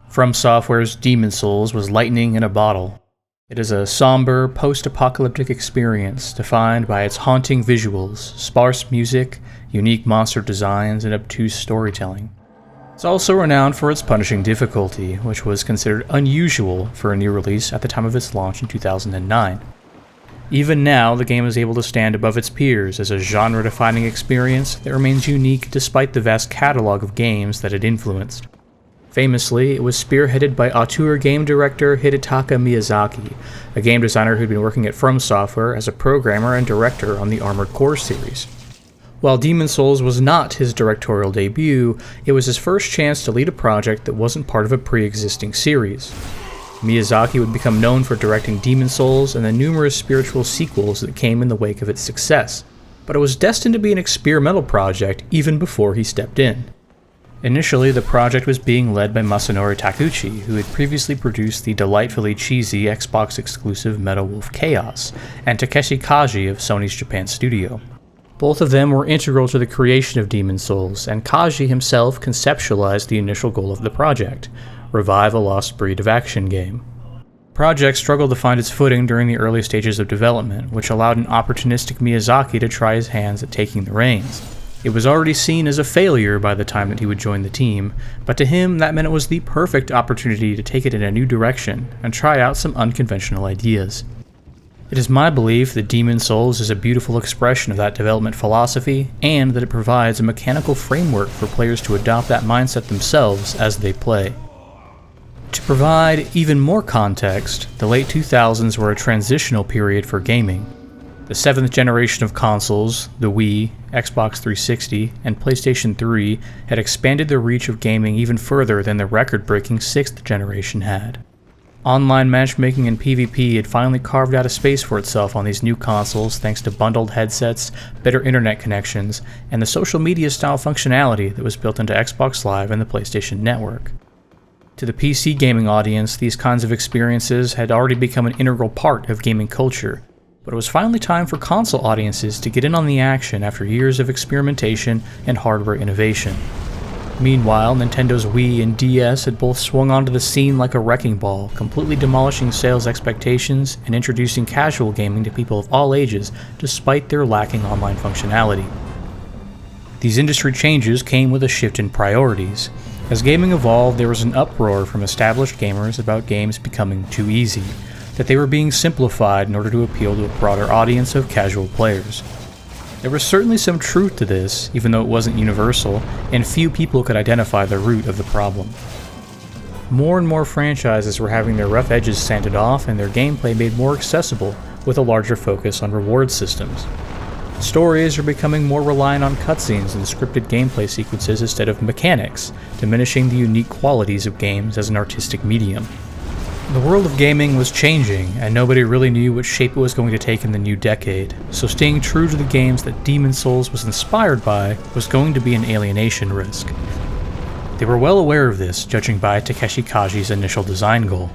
From Software's Demon's Souls was lightning in a bottle. It is a somber, post-apocalyptic experience defined by its haunting visuals, sparse music, unique monster designs, and obtuse storytelling. It's also renowned for its punishing difficulty, which was considered unusual for a new release at the time of its launch in 2009. Even now, the game is able to stand above its peers as a genre-defining experience that remains unique despite the vast catalog of games that it influenced. Famously, it was spearheaded by auteur game director Hidetaka Miyazaki, a game designer who'd been working at From Software as a programmer and director on the Armored Core series. While Demon's Souls was not his directorial debut, it was his first chance to lead a project that wasn't part of a pre-existing series. Miyazaki would become known for directing Demon's Souls and the numerous spiritual sequels that came in the wake of its success, but it was destined to be an experimental project even before he stepped in. Initially, the project was being led by Masanori Takuchi, who had previously produced the delightfully cheesy Xbox-exclusive Metal Wolf Chaos, and Takeshi Kaji of Sony's Japan studio. Both of them were integral to the creation of Demon's Souls, and Kaji himself conceptualized the initial goal of the project: revive a lost breed of action game. The project struggled to find its footing during the early stages of development, which allowed an opportunistic Miyazaki to try his hands at taking the reins. It was already seen as a failure by the time that he would join the team, but to him that meant it was the perfect opportunity to take it in a new direction and try out some unconventional ideas. It is my belief that Demon's Souls is a beautiful expression of that development philosophy, and that it provides a mechanical framework for players to adopt that mindset themselves as they play. To provide even more context, the late 2000s were a transitional period for gaming. The 7th generation of consoles, the Wii, Xbox 360, and PlayStation 3 had expanded the reach of gaming even further than the record-breaking 6th generation had. Online matchmaking and PvP had finally carved out a space for itself on these new consoles thanks to bundled headsets, better internet connections, and the social media-style functionality that was built into Xbox Live and the PlayStation Network. To the PC gaming audience, these kinds of experiences had already become an integral part of gaming culture, but it was finally time for console audiences to get in on the action after years of experimentation and hardware innovation. Meanwhile, Nintendo's Wii and DS had both swung onto the scene like a wrecking ball, completely demolishing sales expectations and introducing casual gaming to people of all ages despite their lacking online functionality. These industry changes came with a shift in priorities. As gaming evolved, there was an uproar from established gamers about games becoming too easy, that they were being simplified in order to appeal to a broader audience of casual players. There was certainly some truth to this, even though it wasn't universal, and few people could identify the root of the problem. More and more franchises were having their rough edges sanded off and their gameplay made more accessible, with a larger focus on reward systems. Stories are becoming more reliant on cutscenes and scripted gameplay sequences instead of mechanics, diminishing the unique qualities of games as an artistic medium. The world of gaming was changing, and nobody really knew what shape it was going to take in the new decade, so staying true to the games that Demon's Souls was inspired by was going to be an alienation risk. They were well aware of this, judging by Takeshi Kaji's initial design goal.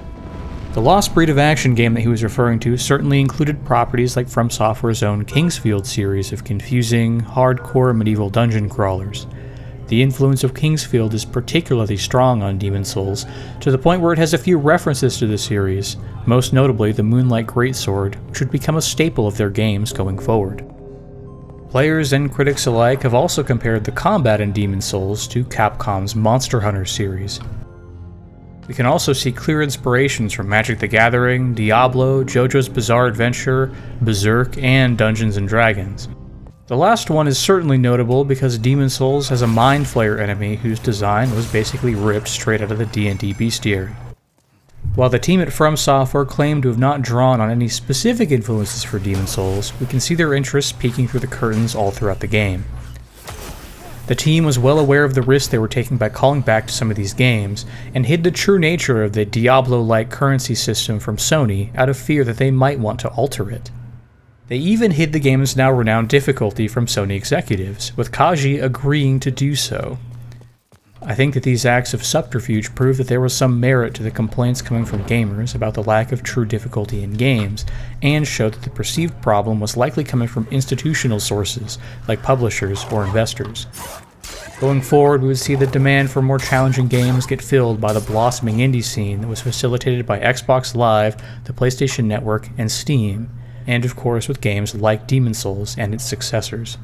The lost breed of action game that he was referring to certainly included properties like From Software's own Kingsfield series of confusing, hardcore medieval dungeon crawlers. The influence of Kingsfield is particularly strong on Demon's Souls, to the point where it has a few references to the series, most notably the Moonlight Greatsword, which would become a staple of their games going forward. Players and critics alike have also compared the combat in Demon's Souls to Capcom's Monster Hunter series. We can also see clear inspirations from Magic the Gathering, Diablo, JoJo's Bizarre Adventure, Berserk, and Dungeons & Dragons. The last one is certainly notable because Demon's Souls has a Mind Flayer enemy whose design was basically ripped straight out of the D&D bestiary. While the team at From Software claimed to have not drawn on any specific influences for Demon's Souls, we can see their interest peeking through the curtains all throughout the game. The team was well aware of the risks they were taking by calling back to some of these games, and hid the true nature of the Diablo-like currency system from Sony out of fear that they might want to alter it. They even hid the game's now renowned difficulty from Sony executives, with Kaji agreeing to do so. I think that these acts of subterfuge prove that there was some merit to the complaints coming from gamers about the lack of true difficulty in games, and show that the perceived problem was likely coming from institutional sources, like publishers or investors. Going forward, we would see the demand for more challenging games get filled by the blossoming indie scene that was facilitated by Xbox Live, the PlayStation Network, and Steam, and of course with games like Demon's Souls and its successors.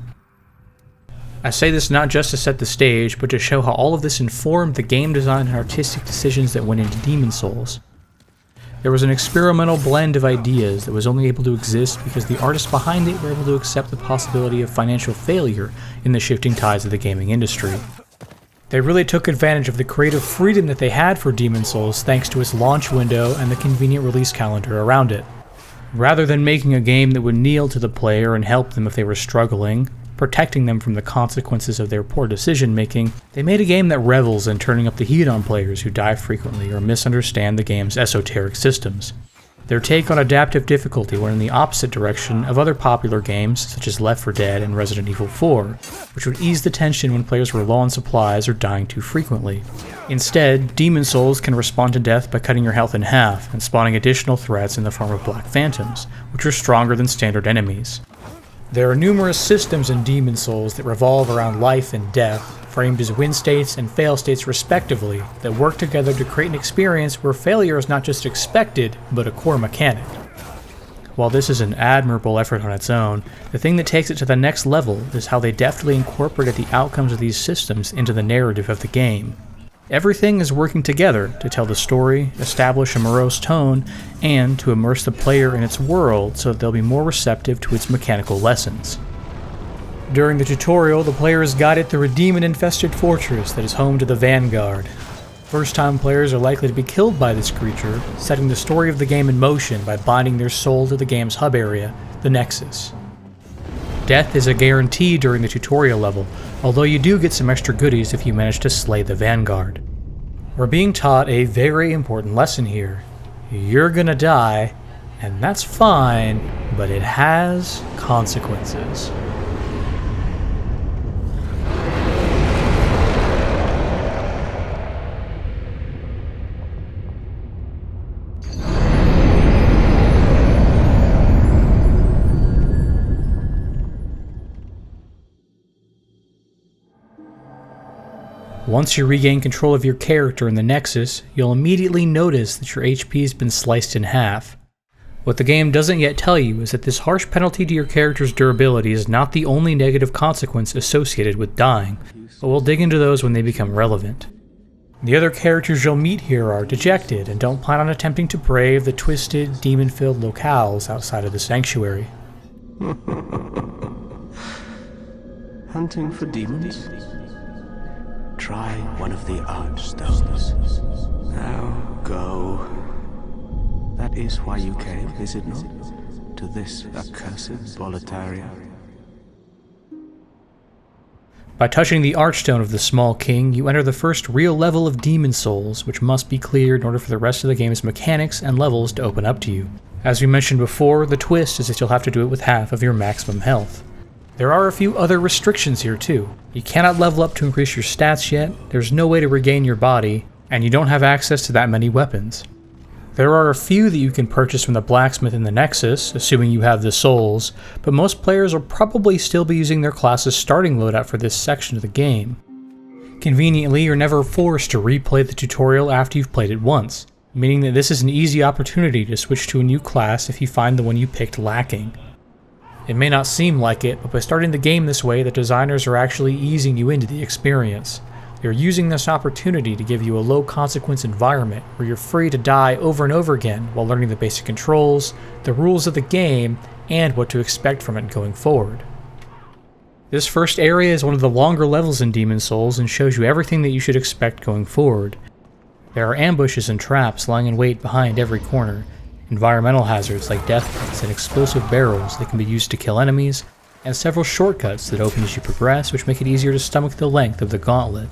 I say this not just to set the stage, but to show how all of this informed the game design and artistic decisions that went into Demon's Souls. There was an experimental blend of ideas that was only able to exist because the artists behind it were able to accept the possibility of financial failure in the shifting tides of the gaming industry. They really took advantage of the creative freedom that they had for Demon's Souls thanks to its launch window and the convenient release calendar around it. Rather than making a game that would kneel to the player and help them if they were struggling, protecting them from the consequences of their poor decision-making, they made a game that revels in turning up the heat on players who die frequently or misunderstand the game's esoteric systems. Their take on adaptive difficulty went in the opposite direction of other popular games such as Left 4 Dead and Resident Evil 4, which would ease the tension when players were low on supplies or dying too frequently. Instead, Demon's Souls can respond to death by cutting your health in half and spawning additional threats in the form of Black Phantoms, which are stronger than standard enemies. There are numerous systems in Demon's Souls that revolve around life and death, framed as win states and fail states respectively, that work together to create an experience where failure is not just expected, but a core mechanic. While this is an admirable effort on its own, the thing that takes it to the next level is how they deftly incorporated the outcomes of these systems into the narrative of the game. Everything is working together to tell the story, establish a morose tone, and to immerse the player in its world so that they'll be more receptive to its mechanical lessons. During the tutorial, the player is guided through a demon-infested fortress that is home to the Vanguard. First-time players are likely to be killed by this creature, setting the story of the game in motion by binding their soul to the game's hub area, the Nexus. Death is a guarantee during the tutorial level, although you do get some extra goodies if you manage to slay the Vanguard. We're being taught a very important lesson here. You're gonna die, and that's fine, but it has consequences. Once you regain control of your character in the Nexus, you'll immediately notice that your HP has been sliced in half. What the game doesn't yet tell you is that this harsh penalty to your character's durability is not the only negative consequence associated with dying, but we'll dig into those when they become relevant. The other characters you'll meet here are dejected and don't plan on attempting to brave the twisted, demon-filled locales outside of the sanctuary. Hunting for demons? Try one of the archstones. Now go. That is why you came, is it not? To this accursed Boletaria. By touching the Archstone of the Small King, you enter the first real level of Demon's Souls, which must be cleared in order for the rest of the game's mechanics and levels to open up to you. As we mentioned before, the twist is that you'll have to do it with half of your maximum health. There are a few other restrictions here too. You cannot level up to increase your stats yet, there's no way to regain your body, and you don't have access to that many weapons. There are a few that you can purchase from the blacksmith in the Nexus, assuming you have the souls, but most players will probably still be using their class's starting loadout for this section of the game. Conveniently, you're never forced to replay the tutorial after you've played it once, meaning that this is an easy opportunity to switch to a new class if you find the one you picked lacking. It may not seem like it, but by starting the game this way, the designers are actually easing you into the experience. They're using this opportunity to give you a low-consequence environment where you're free to die over and over again while learning the basic controls, the rules of the game, and what to expect from it going forward. This first area is one of the longer levels in Demon's Souls and shows you everything that you should expect going forward. There are ambushes and traps lying in wait behind every corner, environmental hazards like death pits and explosive barrels that can be used to kill enemies, and several shortcuts that open as you progress, which make it easier to stomach the length of the gauntlet.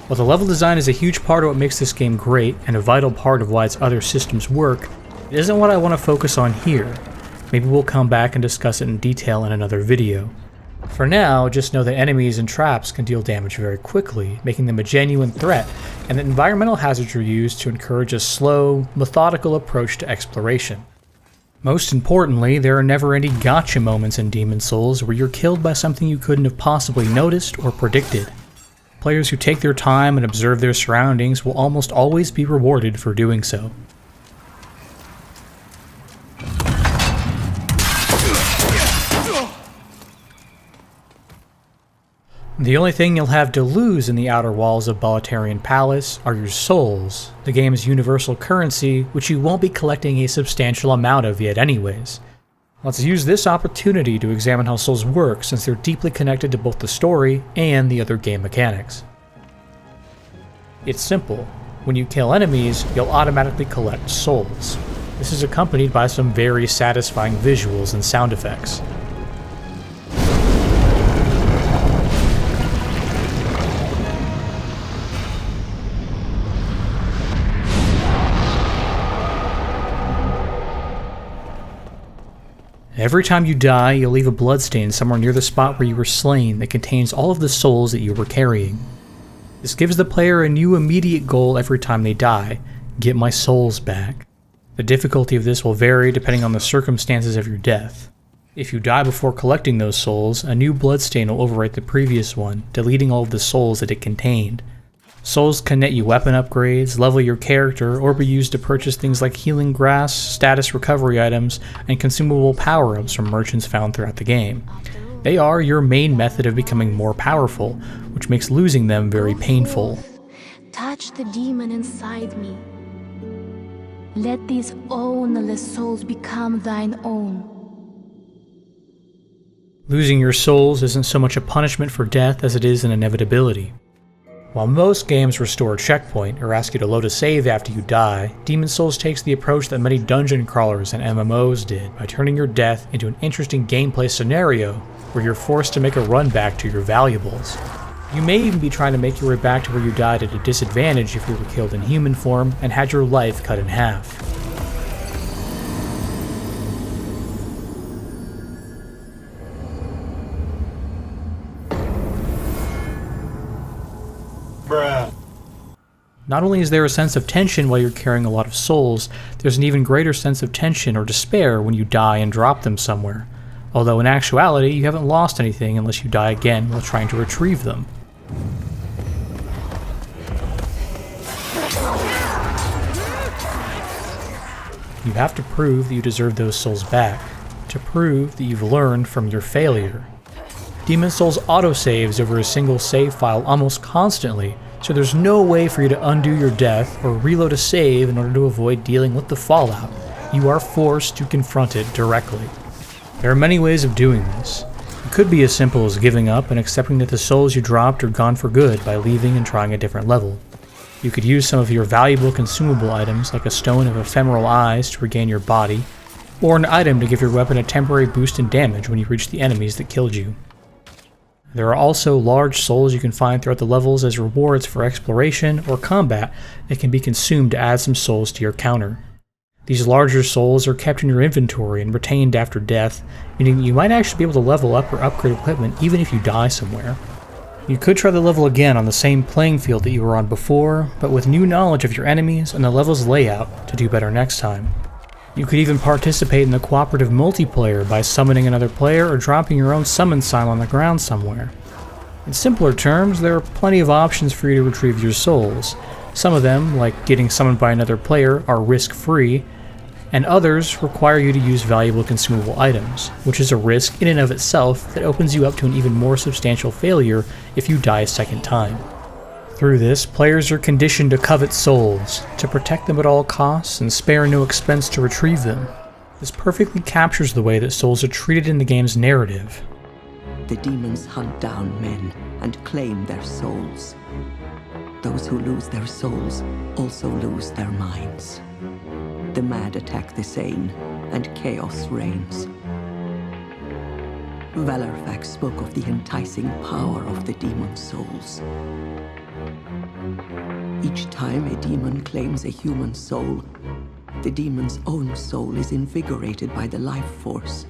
While the level design is a huge part of what makes this game great, and a vital part of why its other systems work, it isn't what I want to focus on here. Maybe we'll come back and discuss it in detail in another video. For now, just know that enemies and traps can deal damage very quickly, making them a genuine threat, and that environmental hazards are used to encourage a slow, methodical approach to exploration. Most importantly, there are never any gotcha moments in Demon's Souls where you're killed by something you couldn't have possibly noticed or predicted. Players who take their time and observe their surroundings will almost always be rewarded for doing so. The only thing you'll have to lose in the outer walls of Bolitarian Palace are your souls, the game's universal currency, which you won't be collecting a substantial amount of yet anyways. Let's use this opportunity to examine how souls work, since they're deeply connected to both the story and the other game mechanics. It's simple. When you kill enemies, you'll automatically collect souls. This is accompanied by some very satisfying visuals and sound effects. Every time you die, you'll leave a bloodstain somewhere near the spot where you were slain that contains all of the souls that you were carrying. This gives the player a new immediate goal every time they die: get my souls back. The difficulty of this will vary depending on the circumstances of your death. If you die before collecting those souls, a new bloodstain will overwrite the previous one, deleting all of the souls that it contained. Souls can net you weapon upgrades, level your character, or be used to purchase things like healing grass, status recovery items, and consumable power-ups from merchants found throughout the game. They are your main method of becoming more powerful, which makes losing them very painful. Touch the demon inside me. Let these ownerless souls become thine own. Losing your souls isn't so much a punishment for death as it is an inevitability. While most games restore a checkpoint or ask you to load a save after you die, Demon's Souls takes the approach that many dungeon crawlers and MMOs did by turning your death into an interesting gameplay scenario where you're forced to make a run back to your valuables. You may even be trying to make your way back to where you died at a disadvantage if you were killed in human form and had your life cut in half. Not only is there a sense of tension while you're carrying a lot of souls, there's an even greater sense of tension or despair when you die and drop them somewhere. Although in actuality, you haven't lost anything unless you die again while trying to retrieve them. You have to prove that you deserve those souls back, to prove that you've learned from your failure. Demon's Souls autosaves over a single save file almost constantly, so there's no way for you to undo your death or reload a save in order to avoid dealing with the fallout. You are forced to confront it directly. There are many ways of doing this. It could be as simple as giving up and accepting that the souls you dropped are gone for good by leaving and trying a different level. You could use some of your valuable consumable items like a stone of ephemeral eyes to regain your body, or an item to give your weapon a temporary boost in damage when you reach the enemies that killed you. There are also large souls you can find throughout the levels as rewards for exploration or combat that can be consumed to add some souls to your counter. These larger souls are kept in your inventory and retained after death, meaning that you might actually be able to level up or upgrade equipment even if you die somewhere. You could try the level again on the same playing field that you were on before, but with new knowledge of your enemies and the level's layout to do better next time. You could even participate in the cooperative multiplayer by summoning another player or dropping your own summon sign on the ground somewhere. In simpler terms, there are plenty of options for you to retrieve your souls. Some of them, like getting summoned by another player, are risk-free, and others require you to use valuable consumable items, which is a risk in and of itself that opens you up to an even more substantial failure if you die a second time. Through this, players are conditioned to covet souls, to protect them at all costs and spare no expense to retrieve them. This perfectly captures the way that souls are treated in the game's narrative. The demons hunt down men and claim their souls. Those who lose their souls also lose their minds. The mad attack the sane, and chaos reigns. Valarfax spoke of the enticing power of the demon souls. Each time a demon claims a human soul, the demon's own soul is invigorated by the life force.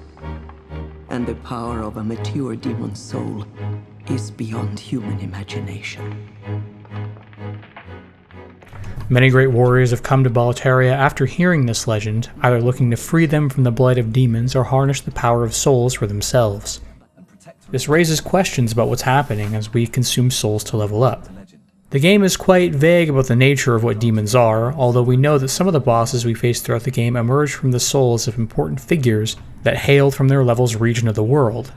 and the power of a mature demon's soul is beyond human imagination. Many great warriors have come to Boletaria after hearing this legend, either looking to free them from the blight of demons or harness the power of souls for themselves. This raises questions about what's happening as we consume souls to level up. The game is quite vague about the nature of what demons are, although we know that some of the bosses we face throughout the game emerge from the souls of important figures that hailed from their level's region of the world.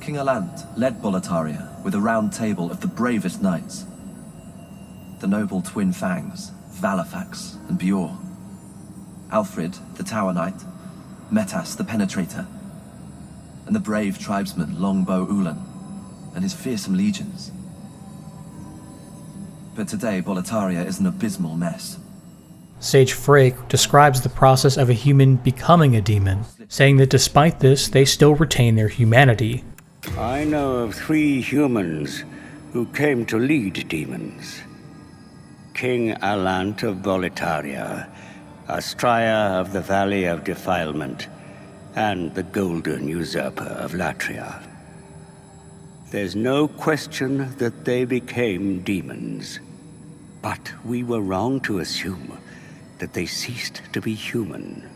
King Alant led Boletaria with a round table of the bravest knights. The noble twin Fangs, Valifax and Bjor. Alfred, the Tower Knight, Metas, the Penetrator, and the brave tribesman Longbow Ulan and his fearsome legions. But today, Boletaria is an abysmal mess. Sage Frake describes the process of a human becoming a demon, saying that despite this, they still retain their humanity. I know of 3 humans who came to lead demons. King Alant of Boletaria, Astraea of the Valley of Defilement, and the Golden Usurper of Latria. There's no question that they became demons, but we were wrong to assume that they ceased to be human.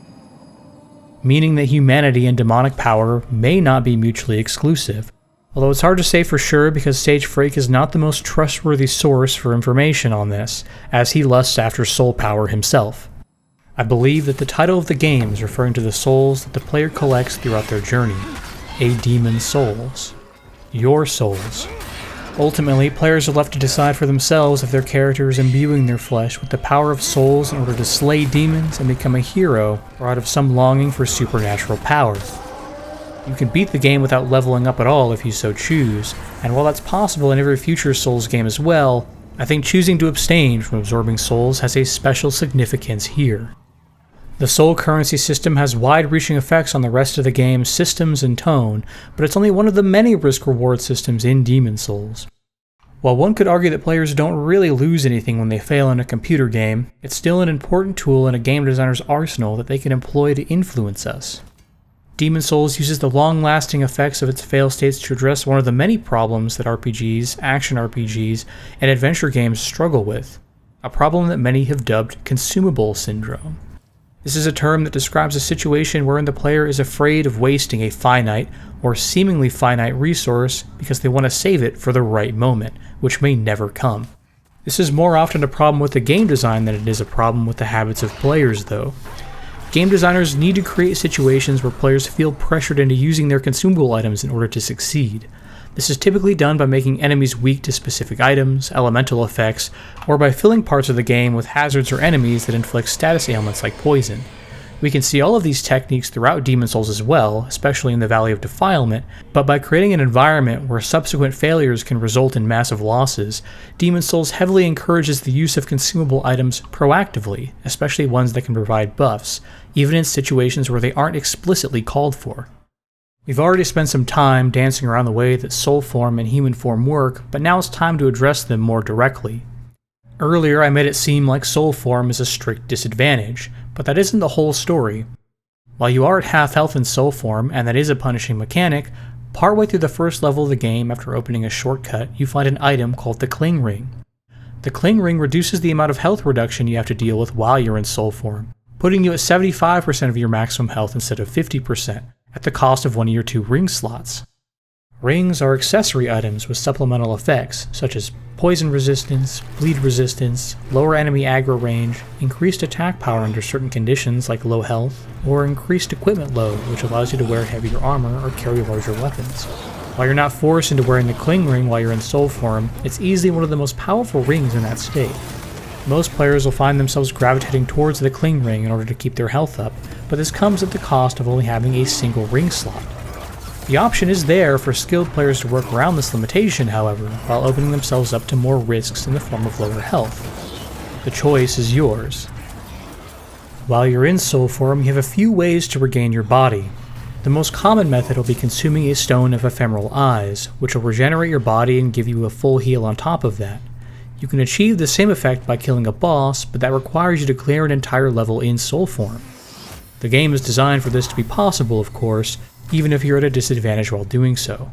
Meaning that humanity and demonic power may not be mutually exclusive. Although it's hard to say for sure because Sage Frake is not the most trustworthy source for information on this, as he lusts after soul power himself. I believe that the title of the game is referring to the souls that the player collects throughout their journey. A demon's souls. Your souls. Ultimately, players are left to decide for themselves if their character is imbuing their flesh with the power of souls in order to slay demons and become a hero, or out of some longing for supernatural power. You can beat the game without leveling up at all if you so choose, and while that's possible in every future Souls game as well, I think choosing to abstain from absorbing souls has a special significance here. The soul currency system has wide-reaching effects on the rest of the game's systems and tone, but it's only one of the many risk-reward systems in Demon Souls. While one could argue that players don't really lose anything when they fail in a computer game, it's still an important tool in a game designer's arsenal that they can employ to influence us. Demon Souls uses the long-lasting effects of its fail states to address one of the many problems that RPGs, action RPGs, and adventure games struggle with, a problem that many have dubbed consumable syndrome. This is a term that describes a situation wherein the player is afraid of wasting a finite or seemingly finite resource because they want to save it for the right moment, which may never come. This is more often a problem with the game design than it is a problem with the habits of players, though. Game designers need to create situations where players feel pressured into using their consumable items in order to succeed. This is typically done by making enemies weak to specific items, elemental effects, or by filling parts of the game with hazards or enemies that inflict status ailments like poison. We can see all of these techniques throughout Demon Souls as well, especially in the Valley of Defilement, but by creating an environment where subsequent failures can result in massive losses, Demon Souls heavily encourages the use of consumable items proactively, especially ones that can provide buffs, even in situations where they aren't explicitly called for. We've already spent some time dancing around the way that soul form and human form work, but now it's time to address them more directly. Earlier I made it seem like soul form is a strict disadvantage, but that isn't the whole story. While you are at half health in soul form, and that is a punishing mechanic, partway through the first level of the game after opening a shortcut, you find an item called the Cling Ring. The Cling Ring reduces the amount of health reduction you have to deal with while you're in soul form, putting you at 75% of your maximum health instead of 50%. At the cost of one of your 2 ring slots. Rings are accessory items with supplemental effects, such as poison resistance, bleed resistance, lower enemy aggro range, increased attack power under certain conditions like low health, or increased equipment load, which allows you to wear heavier armor or carry larger weapons. While you're not forced into wearing the Cling Ring while you're in soul form, it's easily one of the most powerful rings in that state. Most players will find themselves gravitating towards the Cling Ring in order to keep their health up, but this comes at the cost of only having a single ring slot. The option is there for skilled players to work around this limitation, however, while opening themselves up to more risks in the form of lower health. The choice is yours. While you're in soul form, you have a few ways to regain your body. The most common method will be consuming a Stone of Ephemeral Eyes, which will regenerate your body and give you a full heal on top of that. You can achieve the same effect by killing a boss, but that requires you to clear an entire level in soul form. The game is designed for this to be possible, of course, even if you're at a disadvantage while doing so.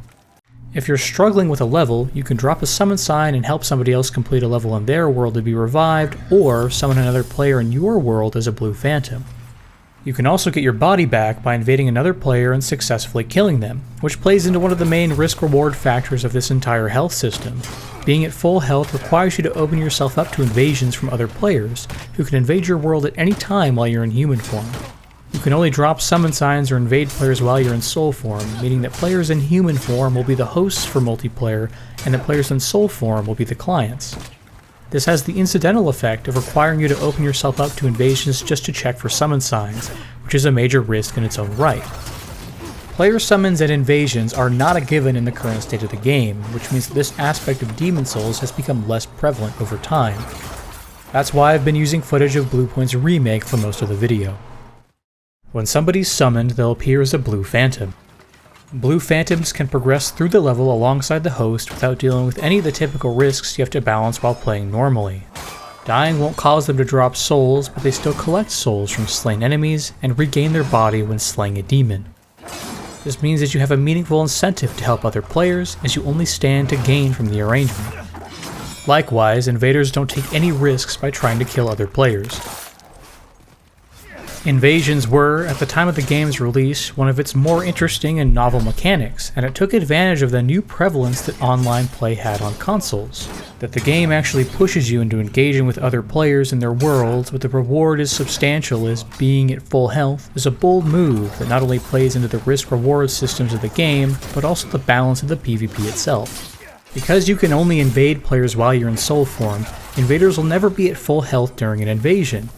If you're struggling with a level, you can drop a summon sign and help somebody else complete a level in their world to be revived, or summon another player in your world as a blue phantom. You can also get your body back by invading another player and successfully killing them, which plays into one of the main risk-reward factors of this entire health system. Being at full health requires you to open yourself up to invasions from other players, who can invade your world at any time while you're in human form. You can only drop summon signs or invade players while you're in soul form, meaning that players in human form will be the hosts for multiplayer, and that players in soul form will be the clients. This has the incidental effect of requiring you to open yourself up to invasions just to check for summon signs, which is a major risk in its own right. Player summons and invasions are not a given in the current state of the game, which means that this aspect of Demon Souls has become less prevalent over time. That's why I've been using footage of Bluepoint's remake for most of the video. When somebody's summoned, they'll appear as a blue phantom. Blue phantoms can progress through the level alongside the host without dealing with any of the typical risks you have to balance while playing normally. Dying won't cause them to drop souls, but they still collect souls from slain enemies and regain their body when slaying a demon. This means that you have a meaningful incentive to help other players, as you only stand to gain from the arrangement. Likewise, invaders don't take any risks by trying to kill other players. Invasions were, at the time of the game's release, one of its more interesting and novel mechanics, and it took advantage of the new prevalence that online play had on consoles. That the game actually pushes you into engaging with other players in their worlds with the reward as substantial as being at full health is a bold move that not only plays into the risk-reward systems of the game, but also the balance of the PvP itself. Because you can only invade players while you're in soul form, invaders will never be at full health during an invasion.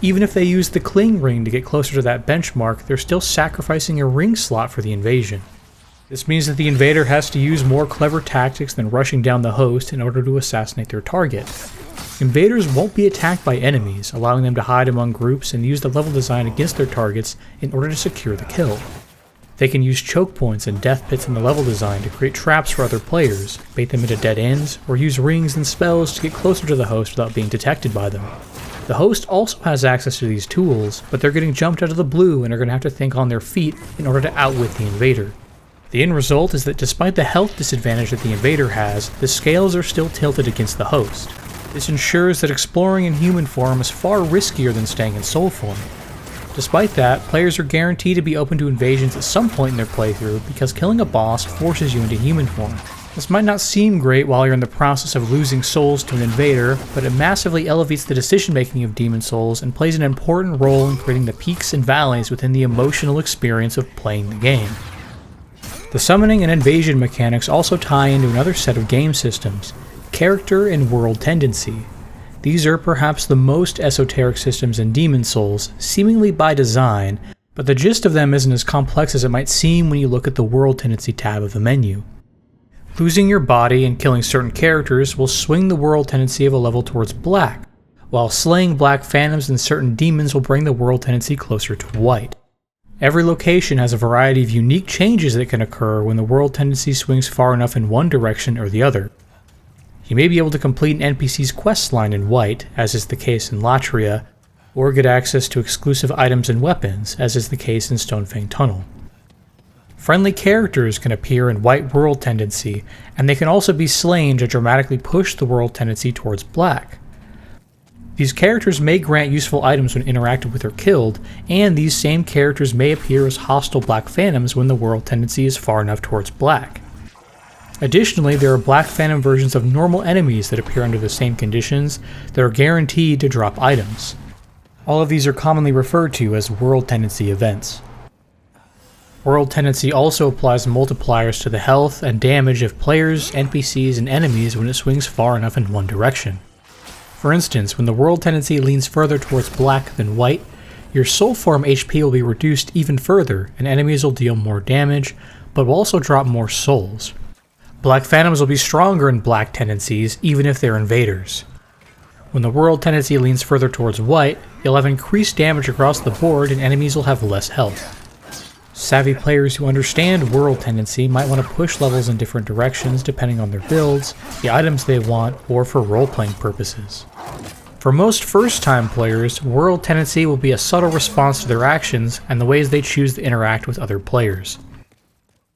Even if they use the cling ring to get closer to that benchmark, they're still sacrificing a ring slot for the invasion. This means that the invader has to use more clever tactics than rushing down the host in order to assassinate their target. Invaders won't be attacked by enemies, allowing them to hide among groups and use the level design against their targets in order to secure the kill. They can use choke points and death pits in the level design to create traps for other players, bait them into dead ends, or use rings and spells to get closer to the host without being detected by them. The host also has access to these tools, but they're getting jumped out of the blue and are going to have to think on their feet in order to outwit the invader. The end result is that despite the health disadvantage that the invader has, the scales are still tilted against the host. This ensures that exploring in human form is far riskier than staying in soul form. Despite that, players are guaranteed to be open to invasions at some point in their playthrough because killing a boss forces you into human form. This might not seem great while you're in the process of losing souls to an invader, but it massively elevates the decision-making of Demon Souls and plays an important role in creating the peaks and valleys within the emotional experience of playing the game. The summoning and invasion mechanics also tie into another set of game systems, character and world tendency. These are perhaps the most esoteric systems in Demon Souls, seemingly by design, but the gist of them isn't as complex as it might seem when you look at the world tendency tab of the menu. Losing your body and killing certain characters will swing the world tendency of a level towards black, while slaying black phantoms and certain demons will bring the world tendency closer to white. Every location has a variety of unique changes that can occur when the world tendency swings far enough in one direction or the other. You may be able to complete an NPC's quest line in white, as is the case in Latria, or get access to exclusive items and weapons, as is the case in Stonefang Tunnel. Friendly characters can appear in white world tendency, and they can also be slain to dramatically push the world tendency towards black. These characters may grant useful items when interacted with or killed, and these same characters may appear as hostile black phantoms when the world tendency is far enough towards black. Additionally, there are black phantom versions of normal enemies that appear under the same conditions that are guaranteed to drop items. All of these are commonly referred to as world tendency events. World tendency also applies multipliers to the health and damage of players, NPCs, and enemies when it swings far enough in one direction. For instance, when the world tendency leans further towards black than white, your soul form HP will be reduced even further, and enemies will deal more damage, but will also drop more souls. Black phantoms will be stronger in black tendencies, even if they're invaders. When the world tendency leans further towards white, you'll have increased damage across the board and enemies will have less health. Savvy players who understand world tendency might want to push levels in different directions depending on their builds, the items they want, or for role-playing purposes. For most first-time players, world tendency will be a subtle response to their actions and the ways they choose to interact with other players.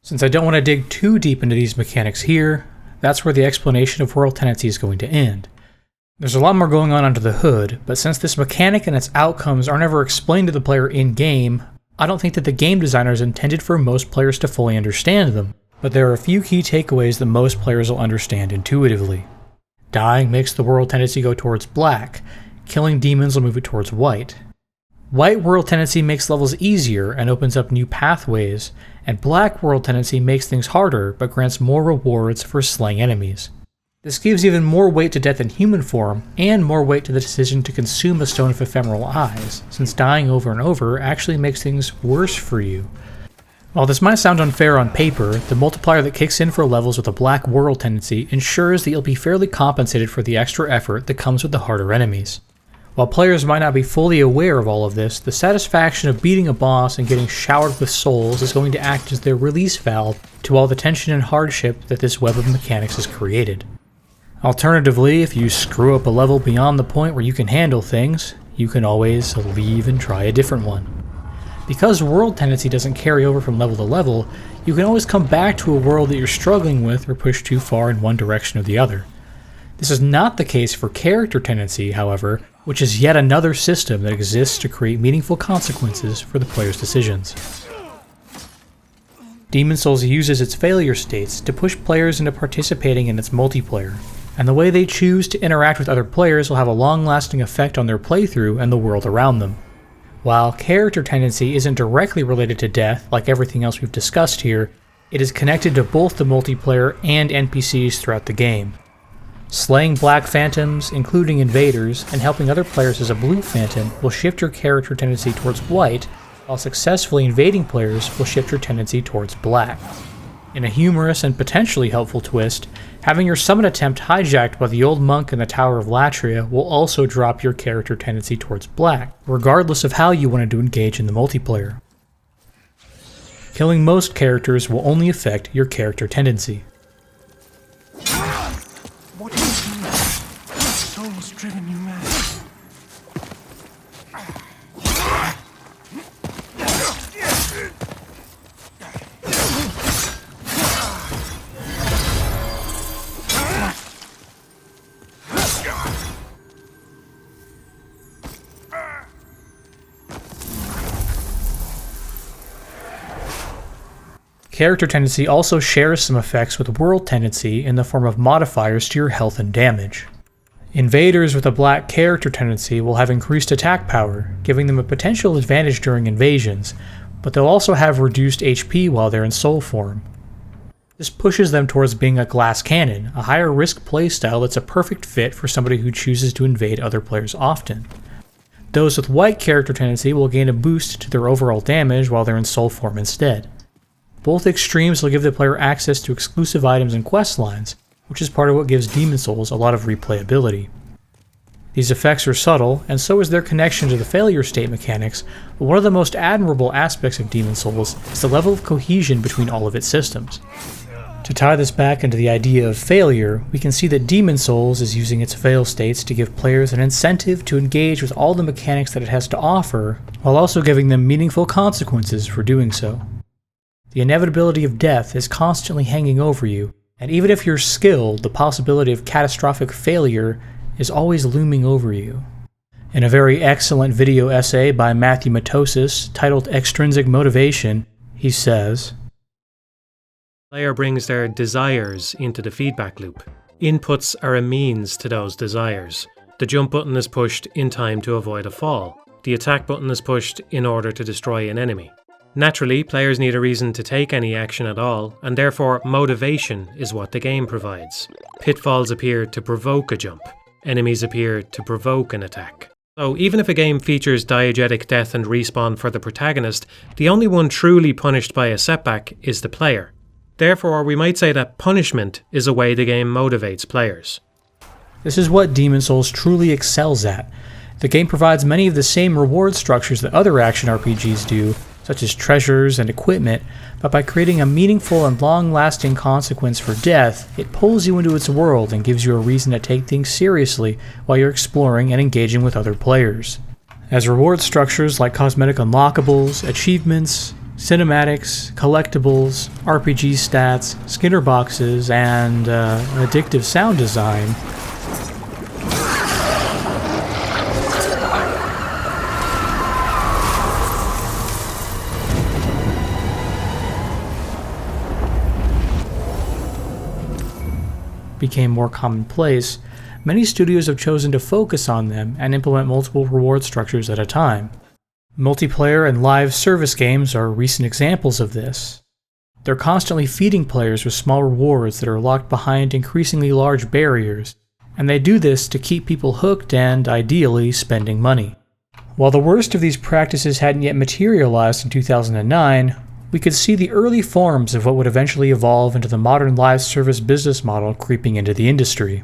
Since I don't want to dig too deep into these mechanics here, that's where the explanation of world tenancy is going to end. There's a lot more going on under the hood, but since this mechanic and its outcomes are never explained to the player in-game, I don't think that the game designers intended for most players to fully understand them, but there are a few key takeaways that most players will understand intuitively. Dying makes the world tendency go towards black, killing demons will move it towards white. White world tendency makes levels easier and opens up new pathways, and black world tendency makes things harder but grants more rewards for slaying enemies. This gives even more weight to death in human form, and more weight to the decision to consume a Stone of Ephemeral Eyes, since dying over and over actually makes things worse for you. While this might sound unfair on paper, the multiplier that kicks in for levels with a black world tendency ensures that you'll be fairly compensated for the extra effort that comes with the harder enemies. While players might not be fully aware of all of this, the satisfaction of beating a boss and getting showered with souls is going to act as their release valve to all the tension and hardship that this web of mechanics has created. Alternatively, if you screw up a level beyond the point where you can handle things, you can always leave and try a different one. Because world tendency doesn't carry over from level to level, you can always come back to a world that you're struggling with or push too far in one direction or the other. This is not the case for character tendency, however, which is yet another system that exists to create meaningful consequences for the player's decisions. Demon's Souls uses its failure states to push players into participating in its multiplayer, and the way they choose to interact with other players will have a long-lasting effect on their playthrough and the world around them. While character tendency isn't directly related to death like everything else we've discussed here, it is connected to both the multiplayer and NPCs throughout the game. Slaying black phantoms, including invaders, and helping other players as a blue phantom will shift your character tendency towards white, while successfully invading players will shift your tendency towards black. In a humorous and potentially helpful twist, having your summon attempt hijacked by the old monk in the Tower of Latria will also drop your character tendency towards black, regardless of how you wanted to engage in the multiplayer. Killing most characters will only affect your character tendency. What is you? What soul's driven you mad? Character tendency also shares some effects with world tendency in the form of modifiers to your health and damage. Invaders with a black character tendency will have increased attack power, giving them a potential advantage during invasions, but they'll also have reduced HP while they're in soul form. This pushes them towards being a glass cannon, a higher risk playstyle that's a perfect fit for somebody who chooses to invade other players often. Those with white character tendency will gain a boost to their overall damage while they're in soul form instead. Both extremes will give the player access to exclusive items and quest lines, which is part of what gives Demon's Souls a lot of replayability. These effects are subtle, and so is their connection to the failure state mechanics, but one of the most admirable aspects of Demon's Souls is the level of cohesion between all of its systems. To tie this back into the idea of failure, we can see that Demon's Souls is using its fail states to give players an incentive to engage with all the mechanics that it has to offer, while also giving them meaningful consequences for doing so. The inevitability of death is constantly hanging over you, and even if you're skilled, the possibility of catastrophic failure is always looming over you. In a very excellent video essay by Matthew Matosis titled Extrinsic Motivation, he says, The player brings their desires into the feedback loop. Inputs are a means to those desires. The jump button is pushed in time to avoid a fall. The attack button is pushed in order to destroy an enemy. Naturally, players need a reason to take any action at all, and therefore motivation is what the game provides. Pitfalls appear to provoke a jump. Enemies appear to provoke an attack. So even if a game features diegetic death and respawn for the protagonist, the only one truly punished by a setback is the player. Therefore, we might say that punishment is a way the game motivates players. This is what Demon's Souls truly excels at. The game provides many of the same reward structures that other action RPGs do, such as treasures and equipment, but by creating a meaningful and long-lasting consequence for death, it pulls you into its world and gives you a reason to take things seriously while you're exploring and engaging with other players. As reward structures like cosmetic unlockables, achievements, Cinematics, collectibles, RPG stats, Skinner boxes, and addictive sound design became more commonplace, many studios have chosen to focus on them and implement multiple reward structures at a time. Multiplayer and live service games are recent examples of this. They're constantly feeding players with small rewards that are locked behind increasingly large barriers, and they do this to keep people hooked and, ideally, spending money. While the worst of these practices hadn't yet materialized in 2009, we could see the early forms of what would eventually evolve into the modern live service business model creeping into the industry.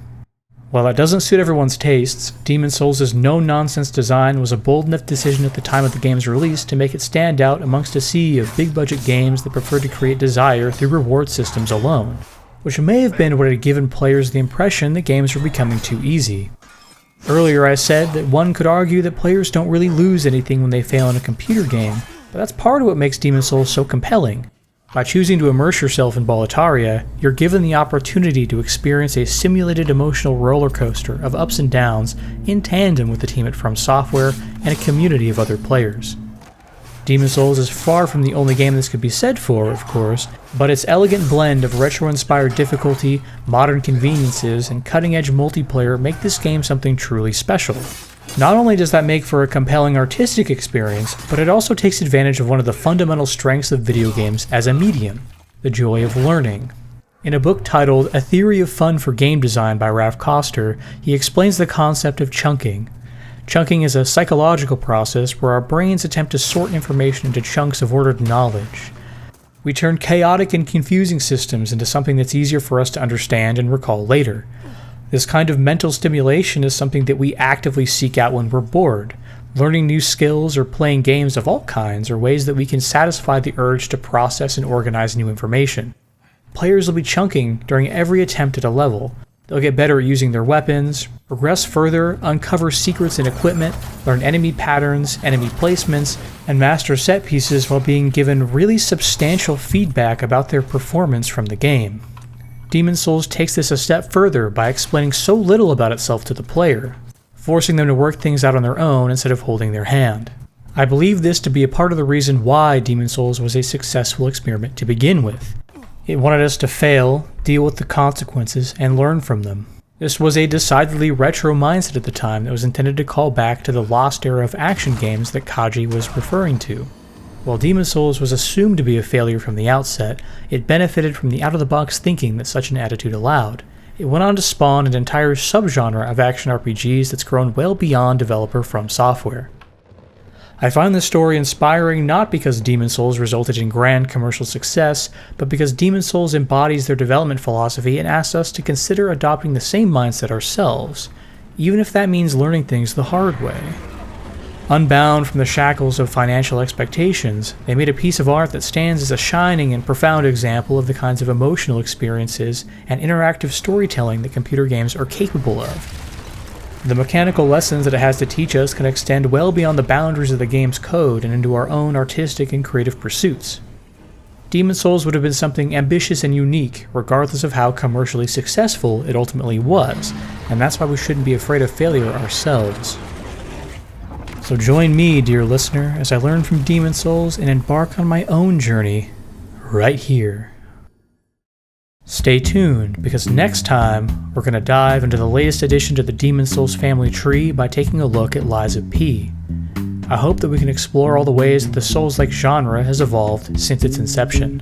While that doesn't suit everyone's tastes, Demon's Souls' no-nonsense design was a bold enough decision at the time of the game's release to make it stand out amongst a sea of big-budget games that preferred to create desire through reward systems alone, which may have been what had given players the impression that games were becoming too easy. Earlier I said that one could argue that players don't really lose anything when they fail in a computer game, but that's part of what makes Demon's Souls so compelling. By choosing to immerse yourself in Boletaria, you're given the opportunity to experience a simulated emotional roller coaster of ups and downs in tandem with the team at From Software and a community of other players. Demon's Souls is far from the only game this could be said for, of course, but its elegant blend of retro-inspired difficulty, modern conveniences, and cutting-edge multiplayer make this game something truly special. Not only does that make for a compelling artistic experience, but it also takes advantage of one of the fundamental strengths of video games as a medium, the joy of learning. In a book titled A Theory of Fun for Game Design by Raph Koster, he explains the concept of chunking. Chunking is a psychological process where our brains attempt to sort information into chunks of ordered knowledge. We turn chaotic and confusing systems into something that's easier for us to understand and recall later. This kind of mental stimulation is something that we actively seek out when we're bored. Learning new skills or playing games of all kinds are ways that we can satisfy the urge to process and organize new information. Players will be chunking during every attempt at a level. They'll get better at using their weapons, progress further, uncover secrets in equipment, learn enemy patterns, enemy placements, and master set pieces while being given really substantial feedback about their performance from the game. Demon's Souls takes this a step further by explaining so little about itself to the player, forcing them to work things out on their own instead of holding their hand. I believe this to be a part of the reason why Demon's Souls was a successful experiment to begin with. It wanted us to fail, deal with the consequences, and learn from them. This was a decidedly retro mindset at the time that was intended to call back to the lost era of action games that Kaji was referring to. While Demon's Souls was assumed to be a failure from the outset, it benefited from the out-of-the-box thinking that such an attitude allowed. It went on to spawn an entire subgenre of action RPGs that's grown well beyond developer From Software. I find this story inspiring not because Demon's Souls resulted in grand commercial success, but because Demon's Souls embodies their development philosophy and asks us to consider adopting the same mindset ourselves, even if that means learning things the hard way. Unbound from the shackles of financial expectations, they made a piece of art that stands as a shining and profound example of the kinds of emotional experiences and interactive storytelling that computer games are capable of. The mechanical lessons that it has to teach us can extend well beyond the boundaries of the game's code and into our own artistic and creative pursuits. Demon's Souls would have been something ambitious and unique, regardless of how commercially successful it ultimately was, and that's why we shouldn't be afraid of failure ourselves. So join me, dear listener, as I learn from Demon's Souls and embark on my own journey right here. Stay tuned, because next time we're going to dive into the latest addition to the Demon's Souls family tree by taking a look at Lies of P. I hope that we can explore all the ways that the Souls-like genre has evolved since its inception.